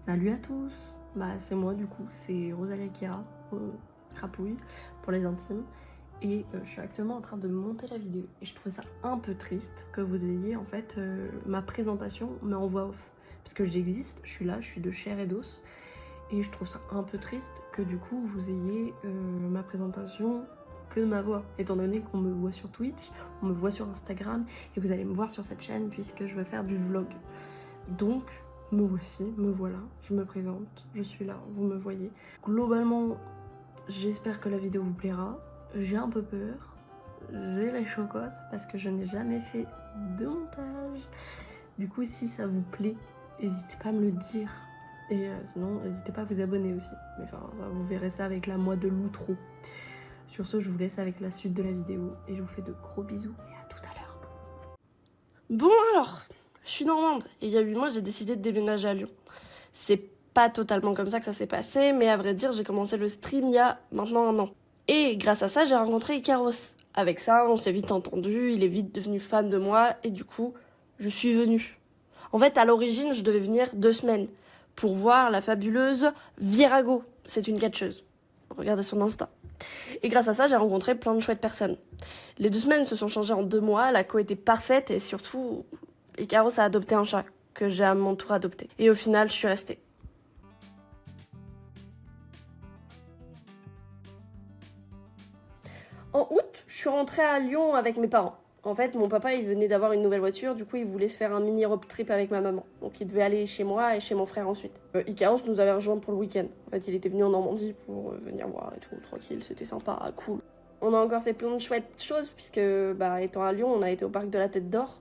Salut à tous. C'est moi du coup, c'est Rosalie Akira, crapouille pour les intimes. Et je suis actuellement en train de monter la vidéo. Et je trouve ça un peu triste que vous ayez en fait ma présentation mais en voix off. Parce que j'existe, je suis là, je suis de chair et d'os. Et je trouve ça un peu triste que du coup vous ayez ma présentation que de ma voix. Étant donné qu'on me voit sur Twitch, on me voit sur Instagram et vous allez me voir sur cette chaîne puisque je vais faire du vlog. Donc me voici, me voilà, je me présente, je suis là, vous me voyez. Globalement, j'espère que la vidéo vous plaira. J'ai un peu peur, j'ai les chocottes parce que je n'ai jamais fait de montage. Du coup, si ça vous plaît, n'hésitez pas à me le dire. Et sinon, n'hésitez pas à vous abonner aussi. Mais enfin, vous verrez ça avec la moi de l'outro. Sur ce, je vous laisse avec la suite de la vidéo et je vous fais de gros bisous et à tout à l'heure. Bon alors, je suis normande et il y a 8 mois, j'ai décidé de déménager à Lyon. C'est pas totalement comme ça que ça s'est passé, mais à vrai dire, j'ai commencé le stream il y a maintenant 1 an. Et grâce à ça, j'ai rencontré Ikaros. Avec ça, on s'est vite entendu, il est vite devenu fan de moi et du coup, je suis venue. En fait, à l'origine, je devais venir 2 semaines pour voir la fabuleuse Virago. C'est une catcheuse. Regardez son Insta. Et grâce à ça, j'ai rencontré plein de chouettes personnes. Les 2 semaines se sont changées en 2 mois, la co était parfaite et surtout, Ikaros a adopté un chat que j'ai à mon tour adopté. Et au final, je suis restée. En août, je suis rentrée à Lyon avec mes parents. En fait, mon papa, il venait d'avoir une nouvelle voiture, du coup, il voulait se faire un mini road trip avec ma maman. Donc, il devait aller chez moi et chez mon frère ensuite. Ikaros nous avait rejoint pour le week-end. En fait, il était venu en Normandie pour venir voir et tout, tranquille, c'était sympa, cool. On a encore fait plein de chouettes choses, puisque, étant à Lyon, on a été au parc de la Tête d'Or.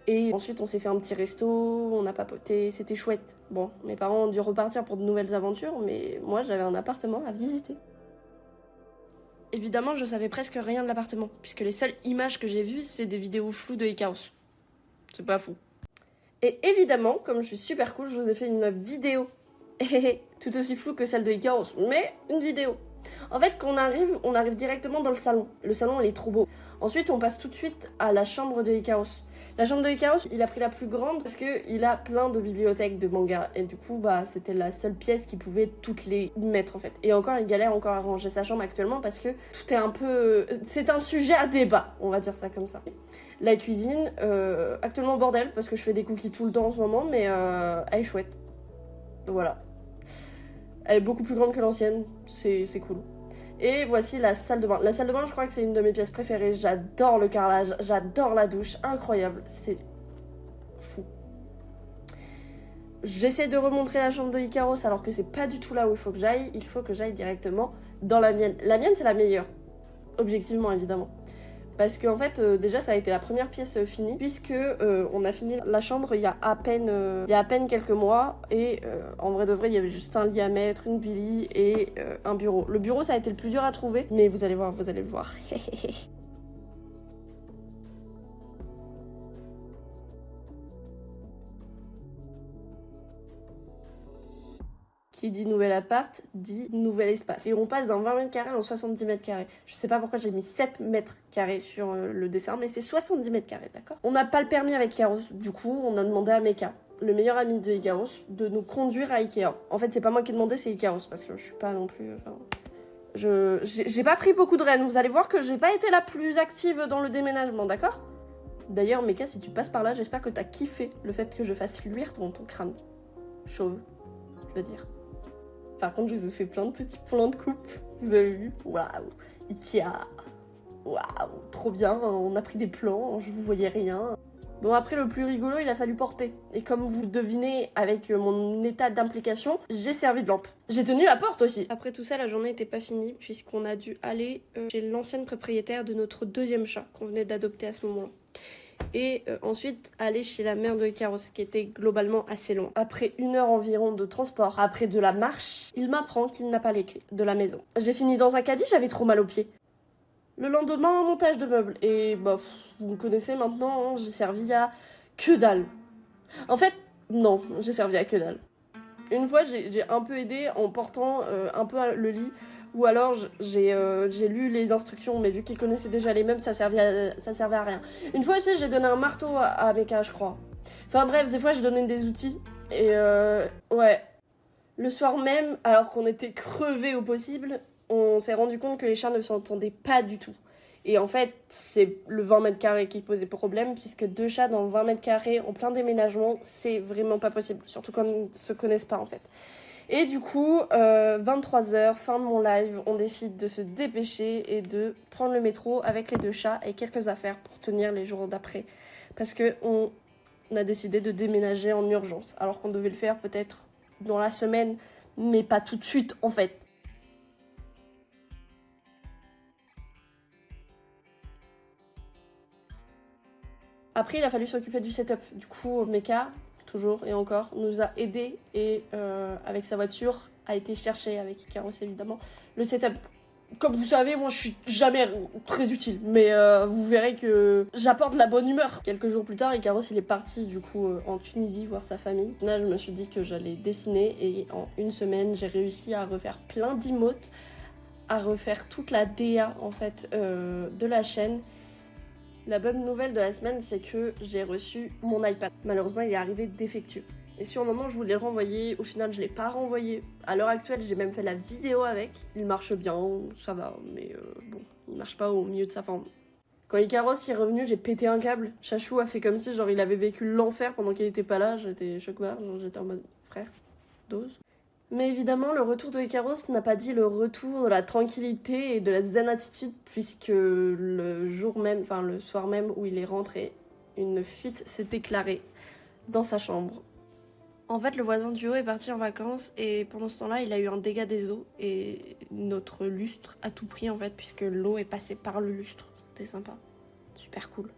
Et ensuite, on s'est fait un petit resto, on a papoté, c'était chouette. Bon, mes parents ont dû repartir pour de nouvelles aventures, mais moi, j'avais un appartement à visiter. Évidemment, je savais presque rien de l'appartement, puisque les seules images que j'ai vues, c'est des vidéos floues de Ikaros. C'est pas fou. Et évidemment, comme je suis super cool, je vous ai fait une vidéo. Tout aussi floue que celle de Ikaros, mais une vidéo. En fait, quand on arrive directement dans le salon. Le salon, il est trop beau. Ensuite, on passe tout de suite à la chambre de Ikaros. La chambre de Ikaros, il a pris la plus grande parce qu'il a plein de bibliothèques de mangas. Et du coup, c'était la seule pièce qu'il pouvait toutes les mettre en fait. Et encore, il galère encore à ranger sa chambre actuellement parce que tout est un peu... C'est un sujet à débat, on va dire ça comme ça. La cuisine, actuellement bordel parce que je fais des cookies tout le temps en ce moment, mais elle est chouette. Voilà. Elle est beaucoup plus grande que l'ancienne, c'est cool. Et voici la salle de bain. La salle de bain, je crois que c'est une de mes pièces préférées. J'adore le carrelage, j'adore la douche. Incroyable, c'est fou. J'essaie de remontrer la chambre de Ikaros alors que c'est pas du tout là où il faut que j'aille. Il faut que j'aille directement dans la mienne. La mienne, c'est la meilleure. Objectivement, évidemment. Parce qu'en fait, déjà, ça a été la première pièce finie, puisque on a fini la chambre il y a à peine quelques mois, et en vrai de vrai, il y avait juste un lit à mettre, une Billy et un bureau. Le bureau, ça a été le plus dur à trouver, mais vous allez voir, vous allez le voir. Qui dit nouvel appart, dit nouvel espace. Et on passe d'un 20 mètres carrés en 70 mètres carrés. Je sais pas pourquoi j'ai mis 7 mètres carrés sur le dessin, mais c'est 70 mètres carrés, d'accord? On n'a pas le permis avec Ikaros, du coup, on a demandé à Meka, le meilleur ami de Ikaros, de nous conduire à Ikea. En fait, c'est pas moi qui ai demandé, c'est Ikaros, parce que je suis pas non plus... J'ai pas pris beaucoup de rênes, vous allez voir que j'ai pas été la plus active dans le déménagement, d'accord? D'ailleurs, Meka, si tu passes par là, j'espère que t'as kiffé le fait que je fasse luire dans ton crâne. Chauve, je veux dire. Par contre, je vous ai fait plein de petits plans de coupe. Vous avez vu? Waouh! Ikea! Waouh! Trop bien, on a pris des plans, je vous voyais rien. Bon, après, le plus rigolo, il a fallu porter. Et comme vous devinez, avec mon état d'implication, j'ai servi de lampe. J'ai tenu la porte aussi. Après tout ça, la journée n'était pas finie, puisqu'on a dû aller chez l'ancienne propriétaire de notre 2e chat, qu'on venait d'adopter à ce moment-là. Et ensuite aller chez la mère de Ikaros, qui était globalement assez loin. Après 1 heure environ de transport, après de la marche, il m'apprend qu'il n'a pas les clés de la maison. J'ai fini dans un caddie, j'avais trop mal aux pieds. Le lendemain, montage de meubles. Et vous me connaissez maintenant, hein, j'ai servi à que dalle. En fait, non, j'ai servi à que dalle. Une fois, j'ai un peu aidé en portant un peu le lit. Ou alors j'ai lu les instructions, mais vu qu'ils connaissaient déjà les meubles, ça servait à rien. Une fois aussi, j'ai donné un marteau à Meka, je crois. Enfin bref, des fois, j'ai donné des outils. Et ouais, Le soir même, alors qu'on était crevés au possible, on s'est rendu compte que les chats ne s'entendaient pas du tout. Et en fait, c'est le 20 mètres carrés qui posait problème, puisque 2 chats dans 20 mètres carrés en plein déménagement, c'est vraiment pas possible. Surtout quand ils ne se connaissent pas, en fait. Et du coup, 23h, fin de mon live, on décide de se dépêcher et de prendre le métro avec les 2 chats et quelques affaires pour tenir les jours d'après. Parce qu'on a décidé de déménager en urgence, alors qu'on devait le faire peut-être dans la semaine, mais pas tout de suite, en fait. Après, il a fallu s'occuper du setup. Du coup, Meka, toujours et encore, nous a aidés et avec sa voiture a été chercher, avec Icaros évidemment, le setup. Comme vous savez, moi je suis jamais très utile, mais vous verrez que j'apporte de la bonne humeur. Quelques jours plus tard, Icaros il est parti du coup en Tunisie voir sa famille. Là, je me suis dit que j'allais dessiner et en une semaine, j'ai réussi à refaire plein d'emotes, à refaire toute la DA en fait de la chaîne. La bonne nouvelle de la semaine, c'est que j'ai reçu mon iPad. Malheureusement, il est arrivé défectueux. Et sur le moment, je voulais le renvoyer. Au final, je ne l'ai pas renvoyé. À l'heure actuelle, j'ai même fait la vidéo avec. Il marche bien, ça va. Mais bon, il marche pas au milieu de sa forme. Quand Icaros est revenu, j'ai pété un câble. Chachou a fait comme si genre il avait vécu l'enfer pendant qu'il était pas là. J'étais choc-barre. J'étais en mode frère, dose. Mais évidemment, le retour de Icaros n'a pas dit le retour de la tranquillité et de la zen attitude, puisque le jour même, enfin le soir même où il est rentré, une fuite s'est déclarée dans sa chambre. En fait, le voisin du haut est parti en vacances et pendant ce temps-là, il a eu un dégât des eaux et notre lustre a tout pris en fait, puisque l'eau est passée par le lustre. C'était sympa, super cool.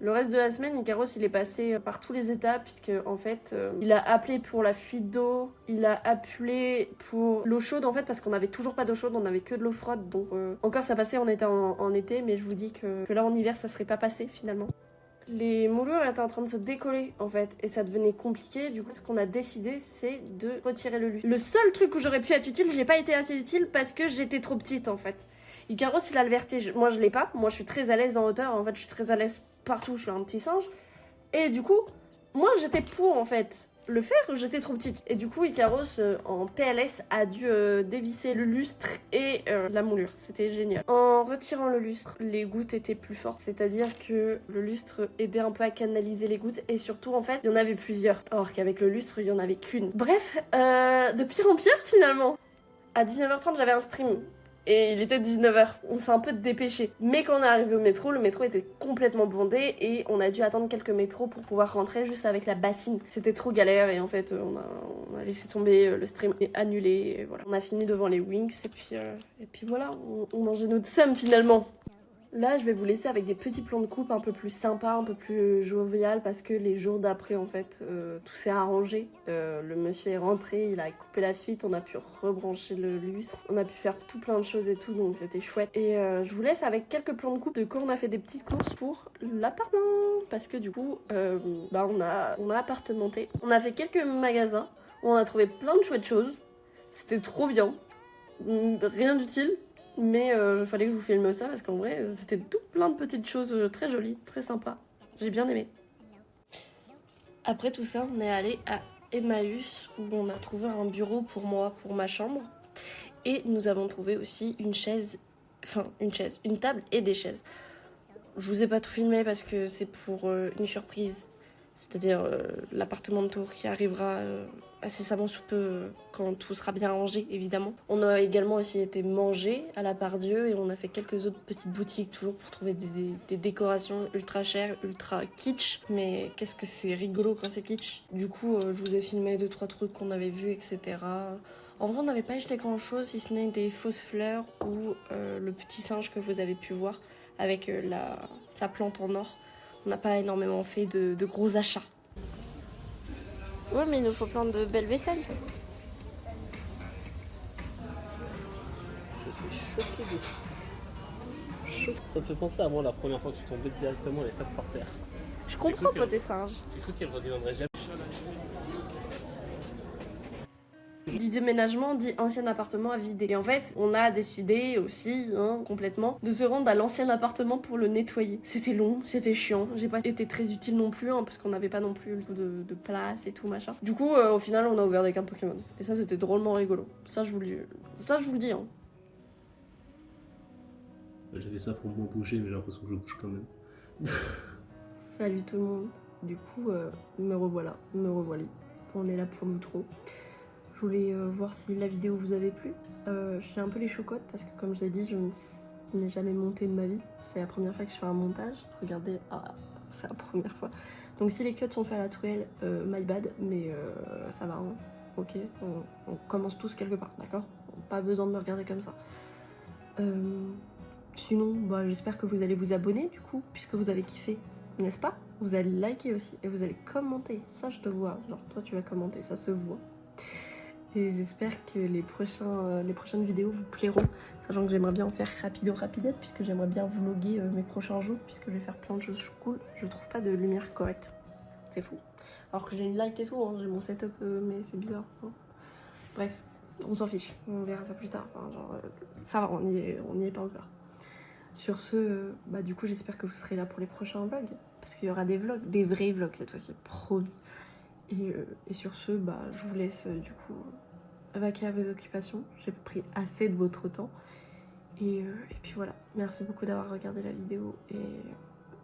Le reste de la semaine, Icaros il est passé par tous les états puisque en fait il a appelé pour la fuite d'eau, il a appelé pour l'eau chaude en fait parce qu'on avait toujours pas d'eau chaude, on avait que de l'eau froide donc encore ça passait, on était en été mais je vous dis que là en hiver ça serait pas passé finalement. Les moulures étaient en train de se décoller en fait et ça devenait compliqué, du coup ce qu'on a décidé c'est de retirer le lustre. Le seul truc où j'aurais pu être utile, j'ai pas été assez utile parce que j'étais trop petite en fait. Icaros il a le vertige, moi je l'ai pas, moi je suis très à l'aise en hauteur, en fait je suis très à l'aise partout, je suis un petit singe. Et du coup, moi j'étais pour en fait le faire, j'étais trop petite. Et du coup, Icaros en PLS a dû dévisser le lustre et la moulure. C'était génial. En retirant le lustre, les gouttes étaient plus fortes. C'est-à-dire que le lustre aidait un peu à canaliser les gouttes. Et surtout, en fait, il y en avait plusieurs. Or qu'avec le lustre, il y en avait qu'une. Bref, de pire en pire finalement. À 19h30, j'avais un stream. Et il était 19h, on s'est un peu dépêché. Mais quand on est arrivé au métro, le métro était complètement bondé et on a dû attendre quelques métros pour pouvoir rentrer juste avec la bassine. C'était trop galère et en fait on a laissé tomber, le stream est annulé. Et voilà. On a fini devant les Wings et puis voilà, on mangeait notre somme finalement. Là, je vais vous laisser avec des petits plans de coupe un peu plus sympas, un peu plus jovial parce que les jours d'après, en fait, tout s'est arrangé. Le monsieur est rentré, il a coupé la fuite, on a pu rebrancher le lustre, on a pu faire tout plein de choses et tout, donc c'était chouette. Et je vous laisse avec quelques plans de coupe de quand on a fait des petites courses pour l'appartement parce que du coup, on a appartementé. On a fait quelques magasins où on a trouvé plein de chouettes choses. C'était trop bien. Rien d'utile. Mais il fallait que je vous filme ça parce qu'en vrai c'était tout plein de petites choses très jolies, très sympas. J'ai bien aimé. Après tout ça, on est allé à Emmaüs où on a trouvé un bureau pour moi, pour ma chambre. Et nous avons trouvé aussi une table et des chaises. Je vous ai pas tout filmé parce que c'est pour une surprise. C'est-à-dire l'appartement de tour qui arrivera incessamment sous peu quand tout sera bien rangé, évidemment. On a également aussi été manger à la Part-Dieu et on a fait quelques autres petites boutiques toujours pour trouver des décorations ultra chères, ultra kitsch. Mais qu'est-ce que c'est rigolo quand c'est kitsch. Du coup, je vous ai filmé 2-3 trucs qu'on avait vus, etc. En vrai, on n'avait pas acheté grand-chose, si ce n'est des fausses fleurs ou le petit singe que vous avez pu voir avec sa plante en or. On n'a pas énormément fait de gros achats. Ouais, mais il nous faut plein de belles vaisselles. Je suis choqué dessus. Ça me fait penser à moi la première fois que je suis tombé directement les faces par terre. Je comprends pas tes singes. J'ai cru qu'elle ne reviendrait jamais. Dit déménagement, dit ancien appartement à vider. Et en fait, on a décidé aussi, complètement, de se rendre à l'ancien appartement pour le nettoyer. C'était long, c'était chiant. J'ai pas été très utile non plus, parce qu'on n'avait pas non plus de place et tout, machin. Du coup, au final, on a ouvert des cartes Pokémon. Et ça, c'était drôlement rigolo. Ça, je vous le dis. Ça, je vous le dis, J'ai fait ça pour moins bouger, mais j'ai l'impression que je bouge quand même. Salut tout le monde. Du coup, me revoilà, me revoilà. On est là pour l'outro. Je voulais voir si la vidéo vous avait plu. J'ai un peu les chocottes parce que comme je l'ai dit, je n'ai jamais monté de ma vie. C'est la première fois que je fais un montage. Regardez, c'est la première fois. Donc si les cuts sont faits à la truelle, my bad, mais ça va, ok, on commence tous quelque part, d'accord? Pas besoin de me regarder comme ça. Sinon, bah, j'espère que vous allez vous abonner du coup, puisque vous avez kiffé, n'est-ce pas? Vous allez liker aussi, et vous allez commenter, ça je te vois, genre toi tu vas commenter, ça se voit. Et j'espère que les prochaines vidéos vous plairont, sachant que j'aimerais bien en faire rapidette, puisque j'aimerais bien vlogger mes prochains jours, puisque je vais faire plein de choses cool. Je trouve pas de lumière correcte, c'est fou. Alors que j'ai une light et tout, j'ai mon setup, mais c'est bizarre. Bref, on s'en fiche, on verra ça plus tard. Enfin, genre, ça va, on n'y est pas encore. Sur ce, bah du coup j'espère que vous serez là pour les prochains vlogs, parce qu'il y aura des vlogs, des vrais vlogs cette fois-ci, promis. Et sur ce, bah je vous laisse du coup vaquer à vos occupations. J'ai pris assez de votre temps. Et puis voilà, merci beaucoup d'avoir regardé la vidéo et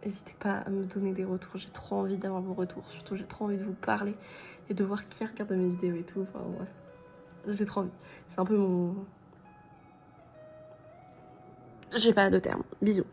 n'hésitez pas à me donner des retours. J'ai trop envie d'avoir vos retours, surtout j'ai trop envie de vous parler et de voir qui regarde mes vidéos et tout. Enfin bref, j'ai trop envie. C'est un peu mon... J'ai pas de terme. Bisous.